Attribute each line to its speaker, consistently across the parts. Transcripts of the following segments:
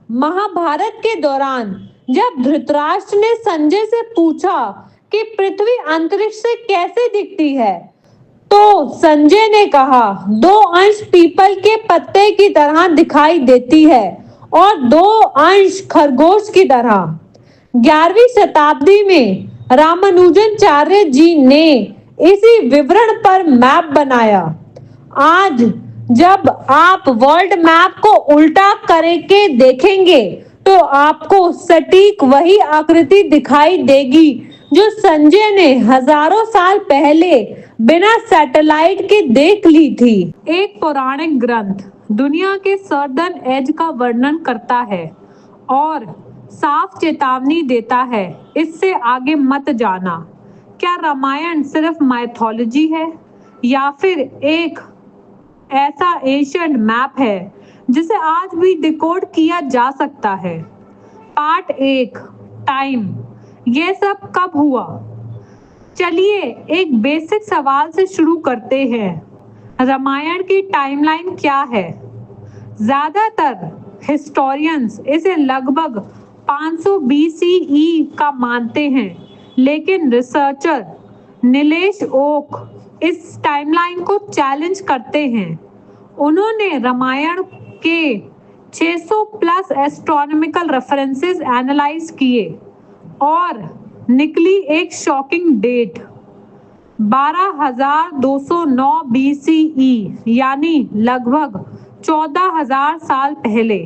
Speaker 1: महाभारत के दौरान जब धृतराष्ट्र ने संजय से पूछा कि पृथ्वी अंतरिक्ष से कैसे दिखती है, तो संजय ने कहा, दो अंश पीपल के पत्ते की तरह दिखाई देती है और दो अंश खरगोश की तरह। 11वीं शताब्दी में रामानुजनाचार्य जी ने इसी विवरण पर मैप बनाया। आज जब आप वर्ल्ड मैप को उल्टा करके देखेंगे तो आपको सटीक वही आकृति दिखाई देगी जो संजय ने हजारों साल पहले बिना सैटेलाइट के देख ली थी। एक पौराणिक ग्रंथ दुनिया के सदर्न एज का वर्णन करता है और साफ चेतावनी देता है, इससे आगे मत जाना। क्या रामायण सिर्फ माइथोलॉजी है या फिर एक ऐसा एशियंट मैप है जिसे आज भी डिकोड किया जा सकता है? Part 1, time. यह सब कब हुआ? चलिए एक बेसिक सवाल से शुरू करते हैं। रामायण की टाइमलाइन क्या है? ज्यादातर हिस्टोरियंस इसे लगभग 500 BCE का मानते हैं, लेकिन रिसर्चर नीलेश ओक इस टाइमलाइन को चैलेंज करते हैं। उन्होंने रामायण के 600 प्लस एस्ट्रोनॉमिकल रेफरेंसेस एनालाइज किए और निकली एक शॉकिंग डेट 12,209 BCE, यानी लगभग 14,000 साल पहले।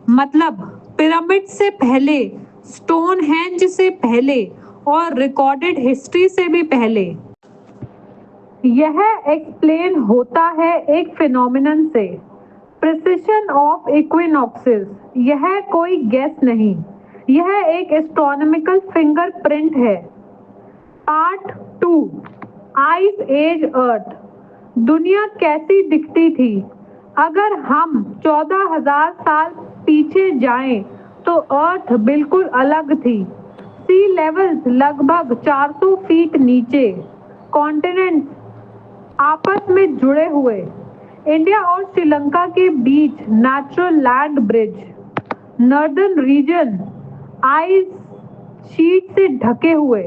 Speaker 1: मतलब पिरामिड से पहले, स्टोनहेंज से पहले और रिकॉर्डेड हिस्ट्री से भी पहले। यह एक्सप्लेन होता है एक फिनोमिनन से, प्रिसिशन ऑफ इक्विनॉक्सेस। यह कोई गेस नहीं, यह एक एस्ट्रोनॉमिकल फिंगरप्रिंट है। Part 2, ice age earth. दुनिया कैसी दिखती थी? अगर हम 14,000 साल पीछे जाएं तो अर्थ बिल्कुल अलग थी। सी लेवल्स लगभग 400 फीट नीचे, कॉन्टिनेंट्स आपस में जुड़े हुए, इंडिया और श्रीलंका के बीच natural land bridge, northern region ice sheet से ढके हुए,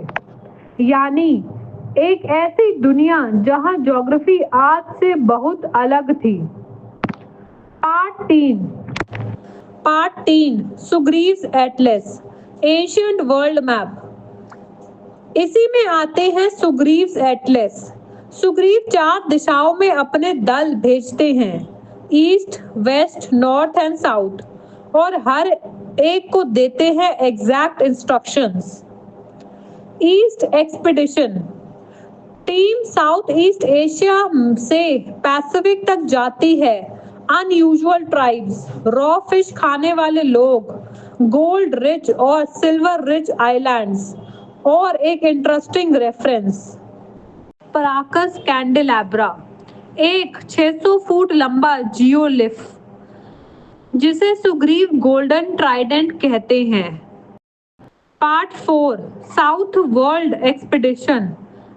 Speaker 1: यानी एक ऐसी दुनिया जहां ज्योग्राफी आज से बहुत अलग थी। Part 3, Sugriva's atlas, ancient world map. इसी में आते हैं सुग्रीव्स एटलस। सुग्रीव 4 दिशाओं में अपने दल भेजते हैं, east, west, north and south, और हर एक को देते हैं exact instructions. East expedition team south east Asia से पैसिफिक तक जाती है। अनयूजुअल ट्राइब्स, रॉ फिश खाने वाले लोग, गोल्ड रिच और सिल्वर रिच आइलैंड्स। और एक इंटरेस्टिंग रेफरेंस, पराकस कैंडेलाब्रा, एक 600 फुट लंबा जियोलिफ जिसे सुग्रीव गोल्डन ट्राइडेंट कहते हैं। Part 4, south world expedition,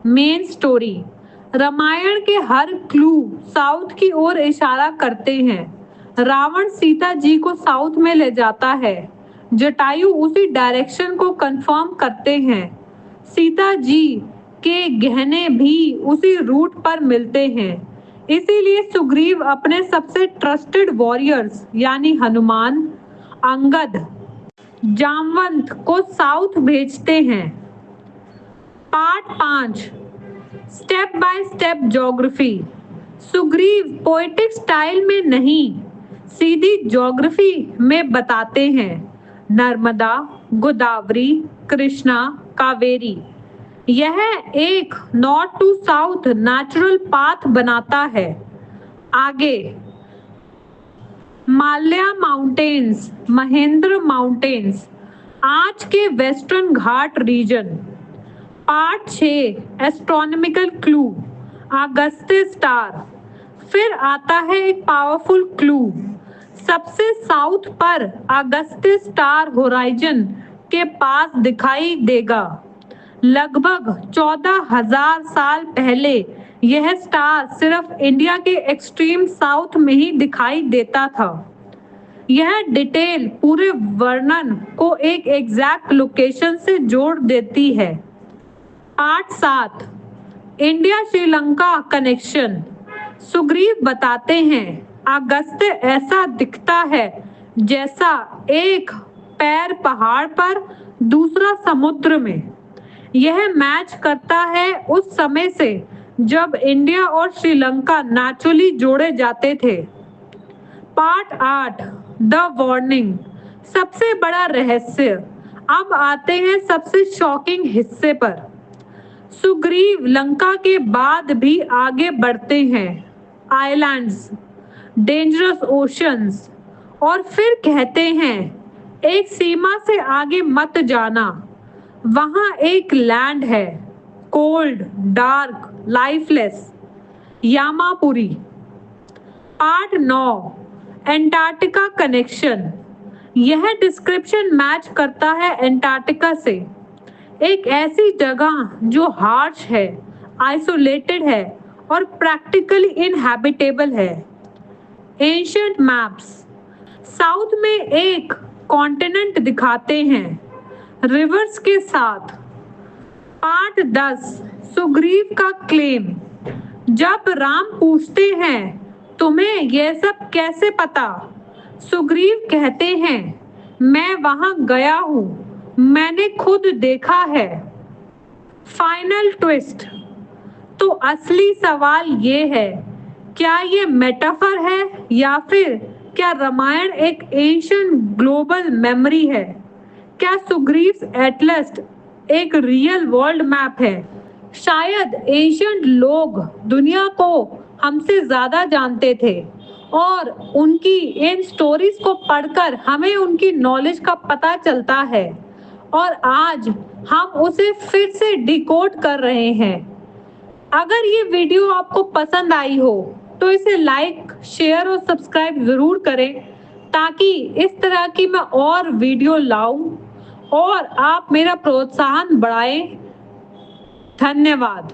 Speaker 1: main story. Ramayana के हर क्लू साउथ की ओर इशारा करते हैं। रावण सीता जी को साउथ में ले जाता है, जटायु उसी डायरेक्शन को कंफर्म करते हैं। सीता जी के गहने भी उसी रूट पर मिलते हैं। इसीलिए सुग्रीव अपने सबसे ट्रस्टेड वॉरियर्स यानी हनुमान, अंगद, जामवंत को साउथ भेजते हैं। Part 5, step by step geography. Sugriva poetic style में नहीं, सीधी ज्योग्राफी में बताते हैं। नर्मदा, गोदावरी, कृष्णा, कावेरी। यह एक north to south natural path बनाता है। आगे माल्या माउंटेन्स, महेंद्र माउंटेन्स, आज के western Ghat region. Part 6, astronomical clue, Agastya star. फिर आता है एक पावरफुल क्लू, सबसे साउथ पर अगस्त्य स्टार होराइजन के पास दिखाई देगा। लगभग 14,000 साल पहले यह स्टार सिर्फ इंडिया के एक्सट्रीम साउथ में ही दिखाई देता था। यह डिटेल पूरे वर्णन को एक एग्जैक्ट लोकेशन से जोड़ देती है। Part 7, India Sri Lanka connection. Sugriva बताते हैं, अगस्त्य ऐसा दिखता है जैसा एक पैर पहाड़ पर दूसरा समुद्र में। यह मैच करता है उस समय से जब इंडिया और श्रीलंका नेचुरली जोड़े जाते थे। Part 8, the warning. सबसे बड़ा रहस्य। अब आते हैं सबसे शॉकिंग हिस्से पर। सुग्रीव लंका के बाद भी आगे बढ़ते हैं। आइलैंड्स, डेंजरस ओशंस, और फिर कहते हैं एक सीमा से आगे मत जाना। वहां एक लैंड है, cold, dark, lifeless, Yamapuri. Part 9, Antarctica connection. यह डिस्क्रिप्शन मैच करता है एंटार्क्टिका से, एक ऐसी जगह जो हार्श है, आइसोलेटेड है और प्रैक्टिकली इनहैबिटेबल है। एंशिएंट मैप्स साउथ में एक कॉन्टिनेंट दिखाते हैं, रिवर्स के साथ। पार्ट 10, सुग्रीव का क्लेम। जब राम पूछते हैं तुम्हें यह सब कैसे पता, सुग्रीव कहते हैं मैं वहां गया हूं, मैंने खुद देखा है। Final twist. तो असली सवाल ये है, क्या ये मेटाफर है या फिर क्या रामायण एक एंशिएंट ग्लोबल मेमोरी है? क्या सुग्रीव्स एटलस एक रियल वर्ल्ड मैप है? शायद एंशिएंट लोग दुनिया को हमसे ज्यादा जानते थे और उनकी इन स्टोरीज को पढ़कर हमें उनकी नॉलेज का पता चलता है और आज हम उसे फिर से डिकोड कर रहे हैं। अगर ये वीडियो आपको पसंद आई हो तो इसे लाइक, शेयर और सब्सक्राइब जरूर करें ताकि इस तरह की मैं और वीडियो लाऊं और आप मेरा प्रोत्साहन बढ़ाएं। धन्यवाद।